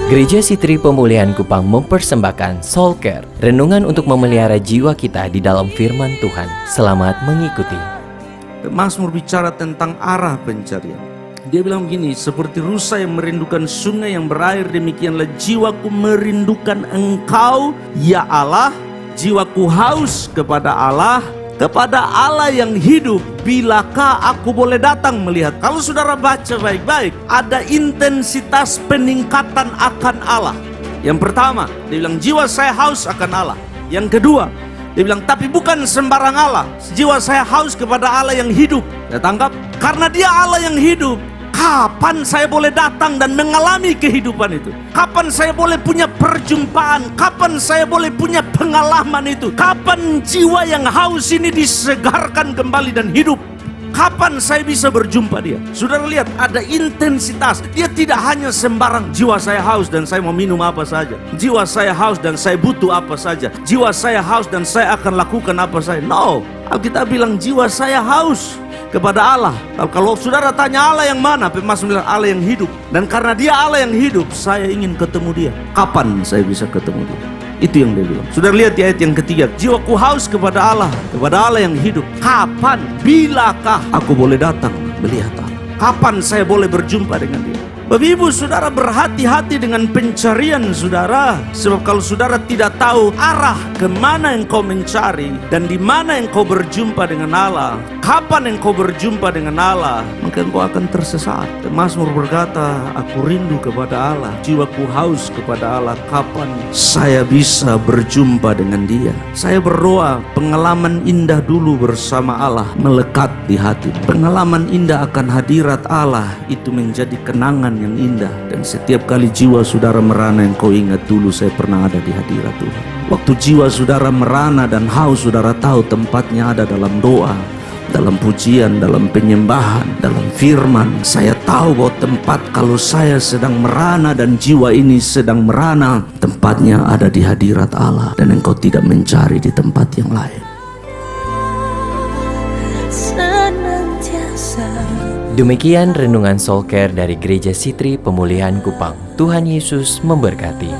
Gereja Sitri Pemulihan Kupang mempersembahkan Soul Care, renungan untuk memelihara jiwa kita di dalam firman Tuhan. Selamat mengikuti. Mazmur bicara tentang arah pencarian. Dia bilang begini, seperti rusa yang merindukan sungai yang berair, demikianlah jiwaku merindukan Engkau, ya Allah. Jiwaku haus kepada Allah yang hidup. Bilakah aku boleh datang melihat? Kalau saudara baca baik-baik, ada intensitas peningkatan akan Allah. Yang pertama, dia bilang jiwa saya haus akan Allah. Yang kedua, dia bilang tapi bukan sembarang Allah. Jiwa saya haus kepada Allah yang hidup. Saya tangkap, karena dia Allah yang hidup. Kapan saya boleh datang dan mengalami kehidupan itu? Kapan saya boleh punya perjumpaan? Kapan saya boleh punya pengalaman itu? Kapan jiwa yang haus ini disegarkan kembali dan hidup? Kapan saya bisa berjumpa dia? Saudara lihat, ada intensitas. Dia tidak hanya sembarang jiwa saya haus dan saya mau minum apa saja. Jiwa saya haus dan saya butuh apa saja. Jiwa saya haus dan saya akan lakukan apa saja. No, Alkitab bilang jiwa saya haus kepada Allah. Kalau saudara tanya Allah yang mana, Mazmur bilang Allah yang hidup. Dan karena dia Allah yang hidup, saya ingin ketemu dia. Kapan saya bisa ketemu dia? Itu yang dia bilang. Saudara lihat di ayat yang ketiga, jiwaku haus kepada Allah yang hidup. Kapan, bilakah aku boleh datang melihat Allah? Kapan saya boleh berjumpa dengan dia? Bapak Ibu saudara, berhati-hati dengan pencarian saudara. Sebab kalau saudara tidak tahu arah kemana engkau mencari dan di mana engkau berjumpa dengan Allah, kapan engkau berjumpa dengan Allah, maka engkau akan tersesat. Mazmur berkata, aku rindu kepada Allah, jiwaku haus kepada Allah. Kapan saya bisa berjumpa dengan dia? Saya berdoa pengalaman indah dulu bersama Allah melekat di hati. Pengalaman indah akan hadirat Allah itu menjadi kenangan yang indah. Dan setiap kali jiwa saudara merana, engkau ingat dulu saya pernah ada di hadirat Tuhan. Waktu jiwa saudara merana dan haus, saudara tahu tempatnya ada dalam doa, dalam pujian, dalam penyembahan, dalam firman. Saya tahu bahwa tempat kalau saya sedang merana dan jiwa ini sedang merana, tempatnya ada di hadirat Allah. Dan engkau tidak mencari di tempat yang lain. Demikian renungan Soul Care dari Gereja Sitri Pemulihan Kupang. Tuhan Yesus memberkati.